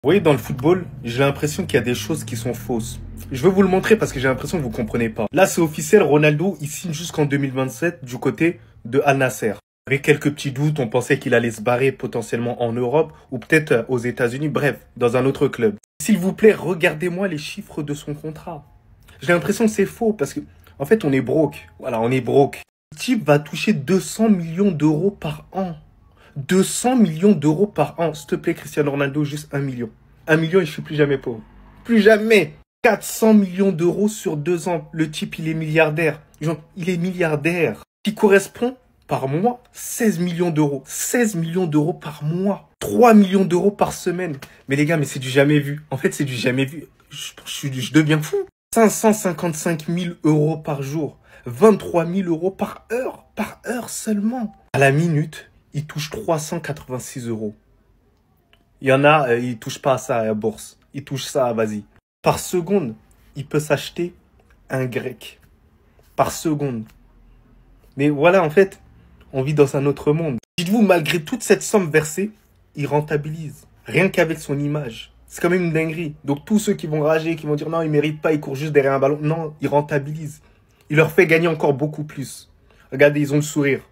Vous voyez, dans le football, j'ai l'impression qu'il y a des choses qui sont fausses. Je veux vous le montrer parce que j'ai l'impression que vous comprenez pas. Là, c'est officiel, Ronaldo, il signe jusqu'en 2027 du côté de Al Nassr. Avec quelques petits doutes, on pensait qu'il allait se barrer potentiellement en Europe ou peut-être aux États-Unis, bref, dans un autre club. S'il vous plaît, regardez-moi les chiffres de son contrat. J'ai l'impression que c'est faux parce que, en fait, on est broke. Voilà, on est broke. Le type va toucher 200 millions d'euros par an. 200 millions d'euros par an. S'il te plaît, Cristiano Ronaldo, juste 1 million. 1 million et je suis plus jamais pauvre. Plus jamais. 400 millions d'euros sur 2 ans. Le type, il est milliardaire. Genre, il est milliardaire. Qui correspond par mois 16 millions d'euros. 16 millions d'euros par mois. 3 millions d'euros par semaine. Mais les gars, mais c'est du jamais vu. En fait, c'est du jamais vu. Je deviens fou. 555 000 euros par jour. 23 000 euros par heure seulement. À la minute, il touche 386 euros. Il y en a, ils touchent pas à ça à la bourse. Ils touchent ça, vas-y. Par seconde, il peut s'acheter un grec. Par seconde. Mais voilà, en fait, on vit dans un autre monde. Dites-vous, malgré toute cette somme versée, il rentabilise. Rien qu'avec son image. C'est quand même une dinguerie. Donc tous ceux qui vont rager, qui vont dire non, il mérite pas, il court juste derrière un ballon. Non, il rentabilise. Il leur fait gagner encore beaucoup plus. Regardez, ils ont le sourire.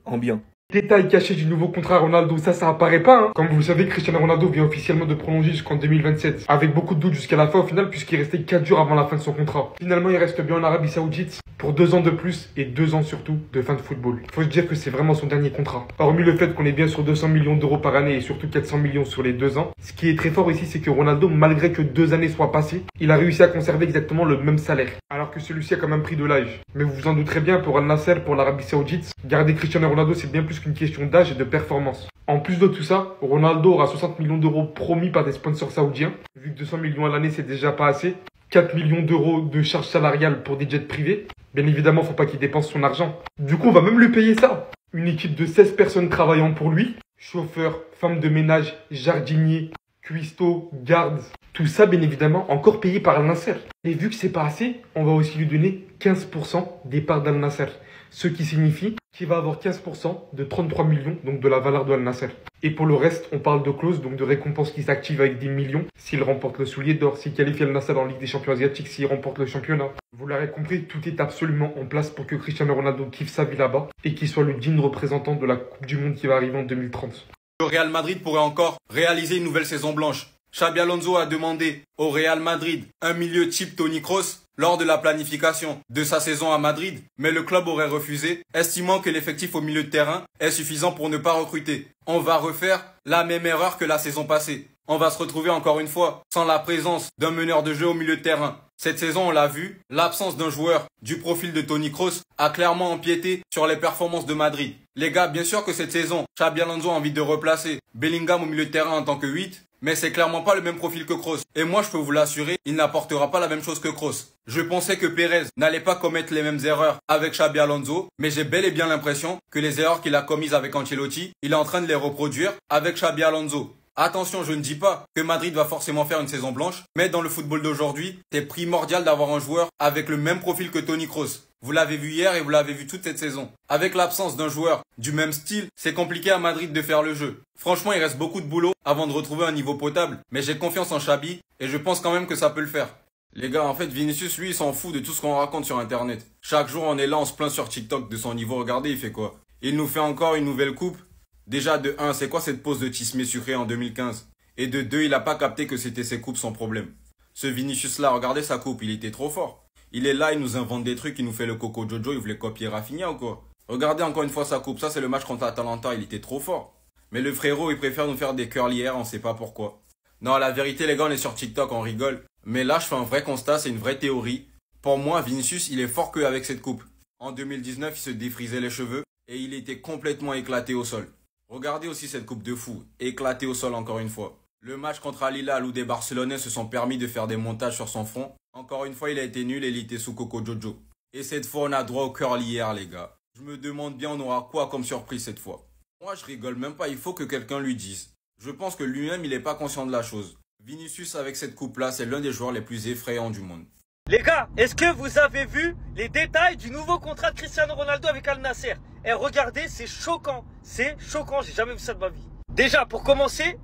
En bien. Détail caché du nouveau contrat Ronaldo, ça apparaît pas. Comme vous le savez, Cristiano Ronaldo vient officiellement de prolonger jusqu'en 2027. Avec beaucoup de doutes jusqu'à la fin au final, puisqu'il restait 4 jours avant la fin de son contrat. Finalement, il reste bien en Arabie Saoudite pour 2 ans de plus et 2 ans surtout de fin de football. Il faut se dire que c'est vraiment son dernier contrat. Hormis le fait qu'on est bien sur 200 millions d'euros par année et surtout 400 millions sur les 2 ans. Ce qui est très fort ici, c'est que Ronaldo, malgré que 2 années soient passées, il a réussi à conserver exactement le même salaire. Alors que celui-ci a quand même pris de l'âge. Mais vous vous en douterez bien, pour Al Nassr, pour l'Arabie Saoudite, garder Cristiano Ronaldo, c'est bien plus qu'une question d'âge et de performance. En plus de tout ça, Ronaldo aura 60 millions d'euros promis par des sponsors saoudiens. Vu que 200 millions à l'année, c'est déjà pas assez. 4 millions d'euros de charges salariales pour des jets privés. Bien évidemment, faut pas qu'il dépense son argent. Du coup, on va même lui payer ça. Une équipe de 16 personnes travaillant pour lui. Chauffeur, femme de ménage, jardinier, cuistot, garde. Tout ça, bien évidemment, encore payé par Al Nassr. Et vu que c'est pas assez, on va aussi lui donner 15% des parts d'Al Nassr. Ce qui signifie qu'il va avoir 15% de 33 millions, donc de la valeur de Al Nassr. Et pour le reste, on parle de clauses, donc de récompenses qui s'activent avec des millions s'il remporte le soulier d'or, s'il qualifie Al Nassr en Ligue des Champions asiatiques, s'il remporte le championnat. Vous l'aurez compris, tout est absolument en place pour que Cristiano Ronaldo kiffe sa vie là-bas et qu'il soit le digne représentant de la Coupe du Monde qui va arriver en 2030. Le Real Madrid pourrait encore réaliser une nouvelle saison blanche. Xabi Alonso a demandé au Real Madrid un milieu type Toni Kroos lors de la planification de sa saison à Madrid, mais le club aurait refusé, estimant que l'effectif au milieu de terrain est suffisant pour ne pas recruter. On va refaire la même erreur que la saison passée. On va se retrouver encore une fois sans la présence d'un meneur de jeu au milieu de terrain. Cette saison, on l'a vu, l'absence d'un joueur du profil de Toni Kroos a clairement empiété sur les performances de Madrid. Les gars, bien sûr que cette saison, Xabi Alonso a envie de replacer Bellingham au milieu de terrain en tant que 8, mais c'est clairement pas le même profil que Kroos. Et moi, je peux vous l'assurer, il n'apportera pas la même chose que Kroos. Je pensais que Pérez n'allait pas commettre les mêmes erreurs avec Xabi Alonso, mais j'ai bel et bien l'impression que les erreurs qu'il a commises avec Ancelotti, il est en train de les reproduire avec Xabi Alonso. Attention, je ne dis pas que Madrid va forcément faire une saison blanche, mais dans le football d'aujourd'hui, c'est primordial d'avoir un joueur avec le même profil que Toni Kroos. Vous l'avez vu hier et vous l'avez vu toute cette saison. Avec l'absence d'un joueur du même style, c'est compliqué à Madrid de faire le jeu. Franchement, il reste beaucoup de boulot avant de retrouver un niveau potable, mais j'ai confiance en Xabi et je pense quand même que ça peut le faire. Les gars, en fait, Vinicius, lui, il s'en fout de tout ce qu'on raconte sur Internet. Chaque jour, on est là, on se plaint sur TikTok de son niveau. Regardez, il fait quoi? Il nous fait encore une nouvelle coupe. Déjà, de 1, c'est quoi cette pause de Tismé sucré en 2015? Et de 2, il a pas capté que c'était ses coupes sans problème. Ce Vinicius-là, regardez sa coupe, il était trop fort. Il est là, il nous invente des trucs, il nous fait le Coco Jojo, il voulait copier Rafinha ou quoi? Regardez encore une fois sa coupe, ça c'est le match contre Atalanta, il était trop fort. Mais le frérot, il préfère nous faire des curly hair, on sait pas pourquoi. Non, la vérité les gars, on est sur TikTok, on rigole. Mais là, je fais un vrai constat, c'est une vraie théorie. Pour moi, Vinicius, il est fort qu'avec cette coupe. En 2019, il se défrisait les cheveux et il était complètement éclaté au sol. Regardez aussi cette coupe de fou, éclaté au sol encore une fois. Le match contre Al Hilal où des Barcelonais se sont permis de faire des montages sur son front. Encore une fois, il a été nul et il était sous Coco Jojo. Et cette fois, on a droit au curly hier, les gars. Je me demande bien, on aura quoi comme surprise cette fois? Moi, je rigole même pas, il faut que quelqu'un lui dise. Je pense que lui-même, il est pas conscient de la chose. Vinicius, avec cette coupe-là, c'est l'un des joueurs les plus effrayants du monde. Les gars, est-ce que vous avez vu les détails du nouveau contrat de Cristiano Ronaldo avec Al Nassr? Et regardez, c'est choquant, j'ai jamais vu ça de ma vie. Déjà, pour commencer,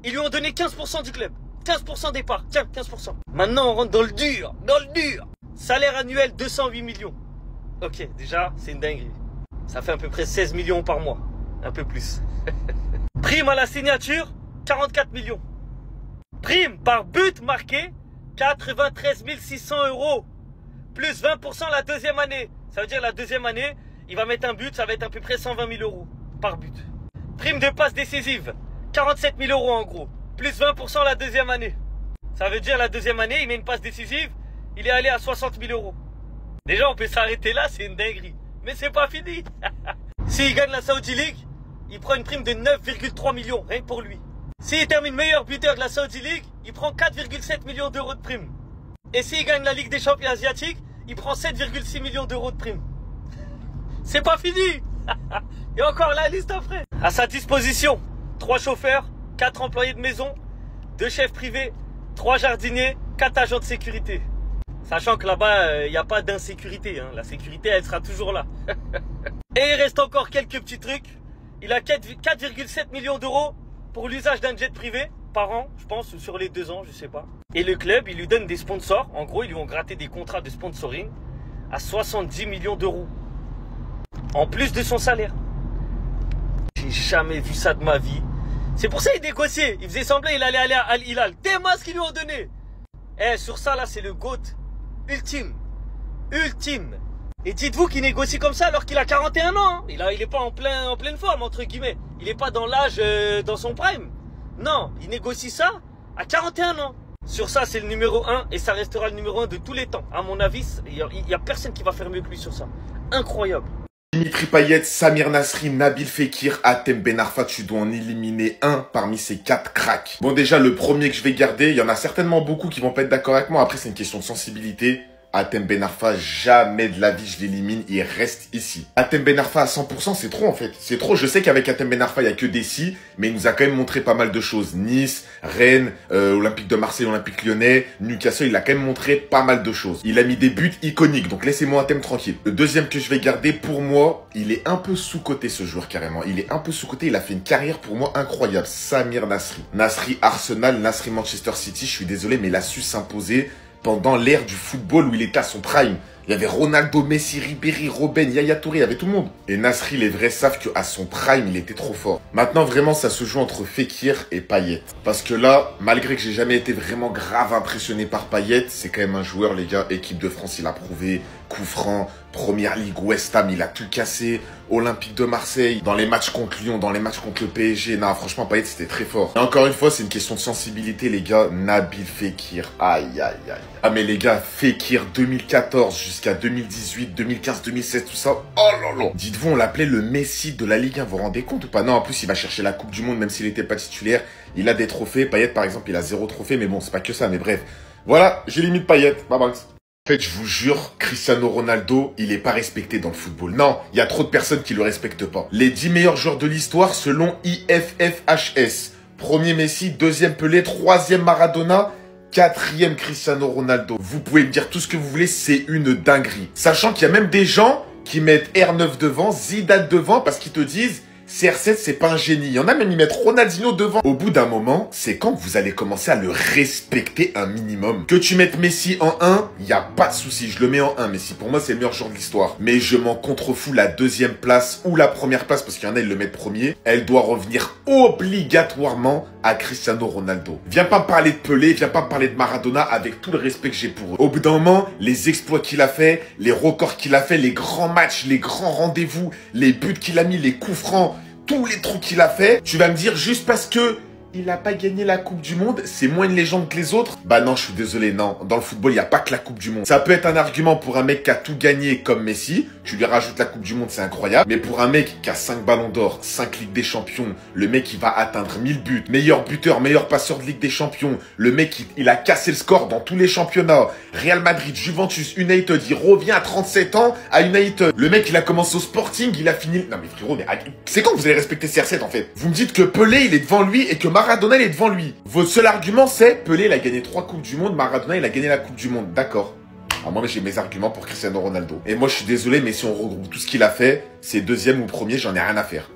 Ils lui ont donné 15% du club. 15% des parts. Tiens, 15%. Maintenant, on rentre dans le dur. Dans le dur. Salaire annuel, 208 millions. Ok, déjà, c'est une dinguerie. Ça fait à peu près 16 millions par mois. Un peu plus. Prime à la signature, 44 millions. Prime par but marqué, 93 600 €. Plus 20% la deuxième année. Ça veut dire la deuxième année, il va mettre un but, ça va être à peu près 120 000 € par but. Prime de passe décisive, 47 000 € en gros. Plus 20% la deuxième année. Ça veut dire la deuxième année, il met une passe décisive, il est allé à 60 000 €. Déjà, on peut s'arrêter là, c'est une dinguerie. Mais c'est pas fini. S'il gagne la Saudi League, il prend une prime de 9,3 millions, rien que pour lui. S'il termine meilleur buteur de la Saudi League, il prend 4,7 millions € de prime. Et s'il gagne la Ligue des champions asiatiques, il prend 7,6 millions € de prime. C'est pas fini. Et encore la liste après. À sa disposition, 3 chauffeurs, 4 employés de maison, 2 chefs privés, 3 jardiniers, 4 agents de sécurité. Sachant que là-bas, il n'y a pas d'insécurité. Hein. La sécurité, elle sera toujours là. Et il reste encore quelques petits trucs. Il a 4,7 millions € pour l'usage d'un jet privé par an, je pense, sur les 2 ans, je sais pas. Et le club, il lui donne des sponsors. En gros, ils lui ont gratté des contrats de sponsoring à 70 millions €. En plus de son salaire. J'ai jamais vu ça de ma vie. C'est pour ça qu'il négociait. Il faisait semblant qu'il allait aller à Al Hilal. T'es ce qu'ils lui ont donné. Eh, sur ça, là, c'est le GOAT. Ultime. Ultime. Et dites-vous qu'il négocie comme ça alors qu'il a 41 ans. Hein. Il est pas en pleine forme, entre guillemets. Il est pas dans l'âge, dans son prime. Non, il négocie ça à 41 ans. Sur ça, c'est le numéro 1 et ça restera le numéro 1 de tous les temps. À mon avis, il y a personne qui va faire mieux que lui sur ça. Incroyable. Dimitri Payet, Samir Nasri, Nabil Fekir, Hatem Ben Arfa, tu dois en éliminer un parmi ces 4 cracks. Bon, déjà, le premier que je vais garder, il y en a certainement beaucoup qui vont pas être d'accord avec moi. Après, c'est une question de sensibilité. Hatem Ben Arfa, jamais de la vie je l'élimine, il reste ici. Hatem Ben Arfa à 100%, c'est trop en fait. C'est trop, je sais qu'avec Hatem Ben Arfa, il n'y a que des si, mais il nous a quand même montré pas mal de choses. Nice, Rennes, Olympique de Marseille, Olympique Lyonnais, Newcastle, il a quand même montré pas mal de choses. Il a mis des buts iconiques, donc laissez-moi Hatem tranquille. Le deuxième que je vais garder, pour moi, il est un peu sous-coté ce joueur carrément. Il est un peu sous-coté, il a fait une carrière pour moi incroyable. Samir Nasri. Nasri Arsenal, Nasri Manchester City, je suis désolé, mais il a su s'imposer pendant l'ère du football où il était à son prime. Il y avait Ronaldo, Messi, Ribéry, Robben, Yaya Touré, il y avait tout le monde. Et Nasri, les vrais savent qu'à son prime, il était trop fort. Maintenant, vraiment, ça se joue entre Fekir et Payet. Parce que là, malgré que j'ai jamais été vraiment grave impressionné par Payet, c'est quand même un joueur, les gars, équipe de France, il a prouvé, coup franc, Première Ligue, West Ham, il a tout cassé, Olympique de Marseille, dans les matchs contre Lyon, dans les matchs contre le PSG, non, franchement, Payet, c'était très fort. Et encore une fois, c'est une question de sensibilité, les gars, Nabil Fekir, aïe, aïe, aïe. Ah, mais les gars, Fekir 2014 jusqu'à 2018, 2015, 2016, tout ça, oh là là. Dites-vous, on l'appelait le Messi de la Ligue 1, vous vous rendez compte ou pas? Non, en plus, il va chercher la Coupe du Monde, même s'il n'était pas titulaire. Il a des trophées. Payet, par exemple, il a 0 trophée, mais bon, c'est pas que ça, mais bref. Voilà, j'élimine Payet, bye bye. En fait, je vous jure, Cristiano Ronaldo, il est pas respecté dans le football. Non, il y a trop de personnes qui le respectent pas. Les 10 meilleurs joueurs de l'histoire selon IFFHS. Premier Messi, deuxième Pelé, troisième Maradona, quatrième Cristiano Ronaldo. Vous pouvez me dire tout ce que vous voulez, c'est une dinguerie. Sachant qu'il y a même des gens qui mettent R9 devant, Zidane devant, parce qu'ils te disent CR7, c'est pas un génie. Il y en a même, ils mettent Ronaldinho devant. Au bout d'un moment, c'est quand que vous allez commencer à le respecter un minimum. Que tu mettes Messi en 1, il n'y a pas de souci. Je le mets en 1, Messi. Pour moi, c'est le meilleur joueur de l'histoire. Mais je m'en contrefous la deuxième place ou la première place, parce qu'il y en a, ils le mettent premier. Elle doit revenir obligatoirement à Cristiano Ronaldo. Viens pas me parler de Pelé, viens pas me parler de Maradona avec tout le respect que j'ai pour eux. Au bout d'un moment, les exploits qu'il a fait, les records qu'il a fait, les grands matchs, les grands rendez-vous, les buts qu'il a mis, les coups francs, tous les trucs qu'il a fait, tu vas me dire juste parce que il n'a pas gagné la Coupe du Monde, c'est moins une légende que les autres? Bah non, je suis désolé, non. Dans le football, il n'y a pas que la Coupe du Monde. Ça peut être un argument pour un mec qui a tout gagné comme Messi. Tu lui rajoutes la Coupe du Monde, c'est incroyable. Mais pour un mec qui a 5 ballons d'or, 5 Ligues des Champions, le mec qui va atteindre 1000 buts, meilleur buteur, meilleur passeur de Ligue des Champions, le mec il a cassé le score dans tous les championnats. Real Madrid, Juventus, United, il revient à 37 ans à United. Le mec, il a commencé au Sporting, il a fini... Non mais frérot, mais c'est quand vous allez respecter CR7 en fait? Vous me dites que Pelé, il est devant lui et que Maradona, il est devant lui. Votre seul argument, c'est Pelé, il a gagné 3 Coupes du Monde, Maradona, il a gagné la Coupe du Monde. D'accord. Alors moi, j'ai mes arguments pour Cristiano Ronaldo. Et moi, je suis désolé, mais si on regroupe tout ce qu'il a fait, c'est deuxième ou premier, j'en ai rien à faire.